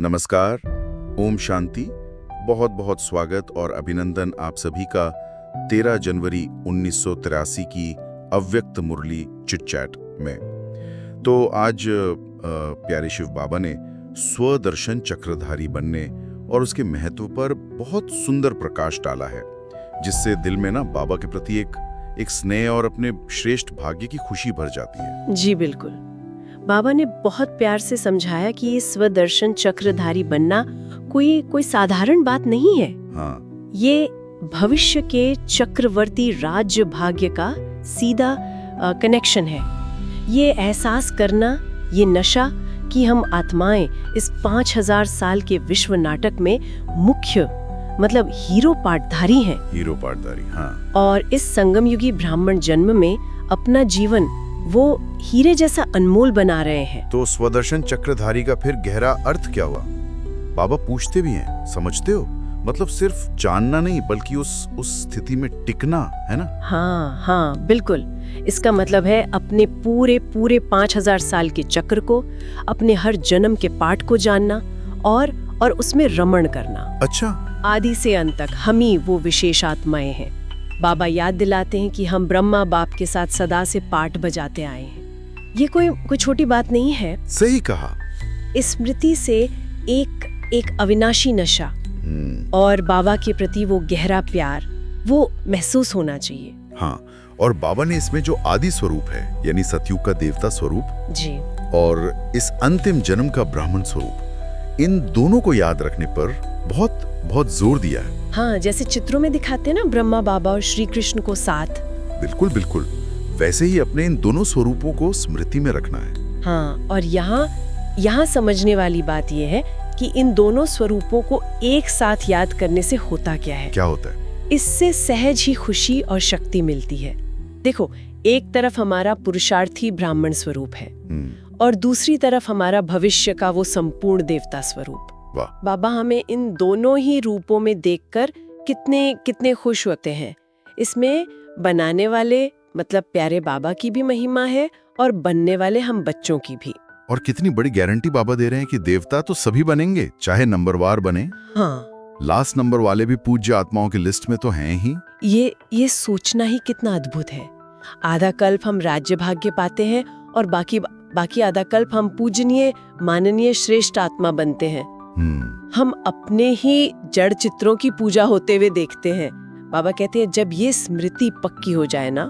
नमस्कार, ओम शांति। बहुत बहुत स्वागत और अभिनंदन आप सभी का 13 जनवरी 1983 की अव्यक्त मुरली चिट चैट में। तो आज प्यारे शिव बाबा ने स्वदर्शन चक्रधारी बनने और उसके महत्व पर बहुत सुंदर प्रकाश डाला है, जिससे दिल में ना बाबा के प्रति एक स्नेह और अपने श्रेष्ठ भाग्य की खुशी भर जाती है। जी बिल्कुल। बाबा ने बहुत प्यार से समझाया कि ये स्वदर्शन चक्रधारी बनना कोई साधारण बात नहीं है। हाँ। ये भविष्य के चक्रवर्ती राज्य भाग्य का सीधा कनेक्शन है। ये एहसास करना, ये नशा कि हम आत्माएं इस 5000 साल के विश्व नाटक में मुख्य मतलब हीरो पार्टधारी हैं। हीरो पार्टधारी, हाँ। और इस संगम युगी ब्राह्मण जन्म में अपना जीवन वो हीरे जैसा अनमोल बना रहे हैं। तो स्वदर्शन चक्रधारी का फिर गहरा अर्थ क्या हुआ? बाबा पूछते भी हैं, समझते हो? मतलब सिर्फ जानना नहीं, बल्कि उस स्थिति में टिकना, है ना? हाँ, बिल्कुल। इसका मतलब है अपने पूरे 5000 साल के चक्र को, अपने हर जन्म के पाठ को जानना और उसमें रमण करना। अच्छा। आदि से अंत तक हम ही वो विशेष आत्माएं हैं। बाबा याद दिलाते हैं कि हम ब्रह्मा बाप के साथ सदा से पाठ बजाते आए हैं। ये कोई छोटी बात नहीं है। सही कहा। स्मृति से एक अविनाशी नशा और बाबा के प्रति वो गहरा प्यार वो महसूस होना चाहिए। हाँ, और बाबा ने इसमें जो आदि स्वरूप है, यानी सतयुग का देवता स्वरूप जी, और इस अंतिम जन्म का ब्राह्मण स्वरूप, इन दोनों को याद रखने पर बहुत जोर दिया है। हाँ, जैसे चित्रों में दिखाते हैं ना, ब्रह्मा बाबा और श्री कृष्ण को साथ। बिल्कुल वैसे ही अपने इन दोनों स्वरूपों को स्मृति में रखना है। हाँ, और यहाँ समझने वाली बात यह है कि इन दोनों स्वरूपों को एक साथ याद करने से होता क्या है? क्या होता है? इससे सहज ही खुशी और शक्ति मिलती है। देखो, एक तरफ हमारा पुरुषार्थी ब्राह्मण स्वरूप है और दूसरी तरफ हमारा भविष्य का वो संपूर्ण देवता स्वरूप। बाबा हमें इन दोनों ही रूपों में देखकर कितने खुश होते हैं। इसमें बनाने वाले मतलब प्यारे बाबा की भी महिमा है और बनने वाले हम बच्चों की भी। और कितनी बड़ी गारंटी बाबा दे रहे हैं कि देवता तो सभी बनेंगे, चाहे नंबरवार बने। हाँ, लास्ट नंबर वाले भी पूज्य आत्माओं की लिस्ट में तो हैं ही। ये सोचना ही कितना अद्भुत है। आधा कल्प हम राज्य भाग्य पाते हैं और बाकी आधा कल्प हम पूजनीय माननीय श्रेष्ठ आत्मा बनते हैं। हम अपने ही जड़ चित्रों की पूजा होते हुए देखते हैं। बाबा कहते हैं जब ये स्मृति पक्की हो जाए ना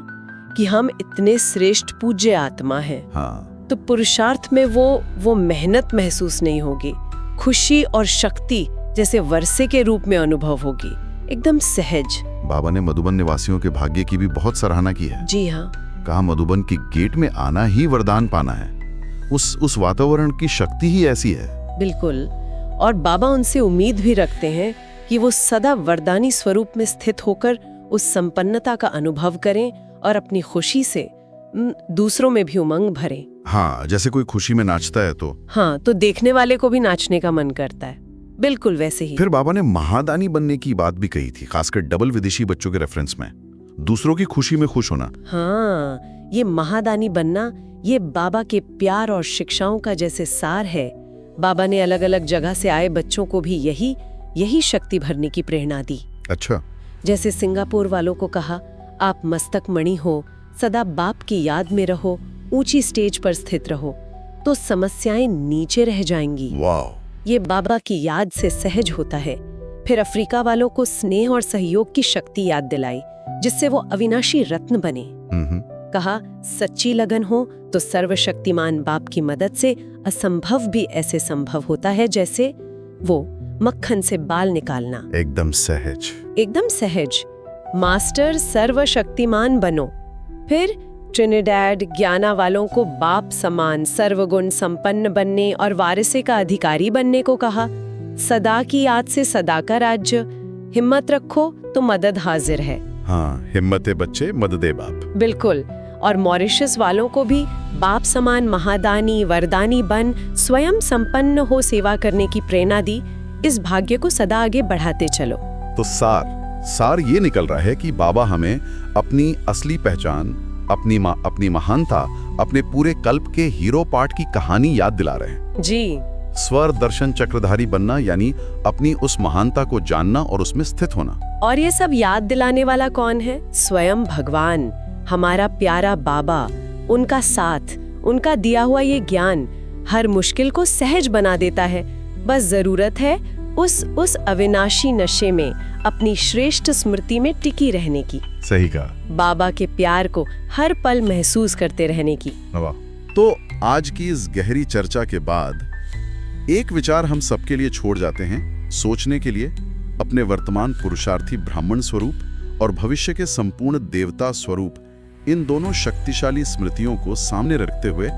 कि हम इतने श्रेष्ठ पूज्य आत्मा हैं, हाँ, तो पुरुषार्थ में वो मेहनत महसूस नहीं होगी। खुशी और शक्ति जैसे वर्षे के रूप में अनुभव होगी, एकदम सहज। बाबा ने मधुबन निवासियों के भाग्य की भी बहुत सराहना की है। जी हाँ, कहा मधुबन की गेट में आना ही वरदान पाना है। उस वातावरण की शक्ति ही ऐसी है। बिल्कुल। और बाबा उनसे उम्मीद भी रखते हैं कि वो सदा वरदानी स्वरूप में स्थित होकर उस संपन्नता का अनुभव करें और अपनी खुशी से दूसरों में भी उमंग भरें। हाँ, जैसे कोई खुशी में नाचता है तो देखने वाले को भी नाचने का मन करता है। बिल्कुल वैसे ही। फिर बाबा ने महादानी बनने की बात भी कही थी, खासकर डबल विदेशी बच्चों के रेफरेंस में, दूसरों की खुशी में खुश होना। हाँ, ये महादानी बनना ये बाबा के प्यार और शिक्षाओं का जैसे सार है। बाबा ने अलग अलग जगह से आए बच्चों को भी यही शक्ति भरने की प्रेरणा दी। अच्छा। जैसे सिंगापुर वालों को कहा, आप मस्तक मणि हो, सदा बाप की याद में रहो, ऊंची स्टेज पर स्थित रहो, तो समस्याएं नीचे रह जाएंगी। वाह। ये बाबा की याद से सहज होता है। फिर अफ्रीका वालों को स्नेह और सहयोग की शक्ति याद दिलाई, जिससे वो अविनाशी रत्न बने। कहा, सच्ची लगन हो तो सर्वशक्तिमान बाप की मदद से असंभव भी ऐसे संभव होता है, जैसे वो मक्खन से बाल निकालना। एकदम सहज। मास्टर सर्वशक्तिमान बनो। फिर ट्रिनिडैड ज्ञाना वालों को बाप समान सर्वगुण संपन्न बनने और वारिसे का अधिकारी बनने को कहा। सदा की याद से सदा का राज्य। हिम्मत रखो तो मदद हाजिर है। हाँ, हिम्मते बच्चे मददे बाप। बिल्कुल। और मॉरिशस वालों को भी बाप समान महादानी वरदानी बन स्वयं संपन्न हो सेवा करने की प्रेरणा दी। इस भाग्य को सदा आगे बढ़ाते चलो। तो सार ये निकल रहा है कि बाबा हमें अपनी असली पहचान, अपनी महानता, अपने पूरे कल्प के हीरो पार्ट की कहानी याद दिला रहे हैं। जी। स्वर दर्शन चक्रधारी बनना यानी अपनी उस महानता को जानना और उसमें स्थित होना। और ये सब याद दिलाने वाला कौन है? स्वयं भगवान, हमारा प्यारा बाबा। उनका साथ, उनका दिया हुआ ये ज्ञान हर मुश्किल को सहज बना देता है। बस जरूरत है उस अविनाशी नशे में अपनी श्रेष्ठ स्मृति में टिकी रहने की। सही कहा। बाबा के प्यार को हर पल महसूस करते रहने की। वाह। तो आज की इस गहरी चर्चा के बाद एक विचार हम सबके लिए छोड़ जाते हैं सोचने के लिए। अपने वर्तमान पुरुषार्थी ब्राह्मण स्वरूप और भविष्य के संपूर्ण देवता स्वरूप, इन दोनों शक्तिशाली स्मृतियों को सामने रखते हुए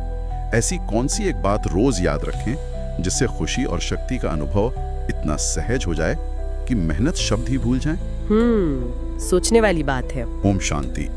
ऐसी कौन सी एक बात रोज याद रखें जिससे खुशी और शक्ति का अनुभव इतना सहज हो जाए कि मेहनत शब्द ही भूल जाएं? सोचने वाली बात है। ओम शांति।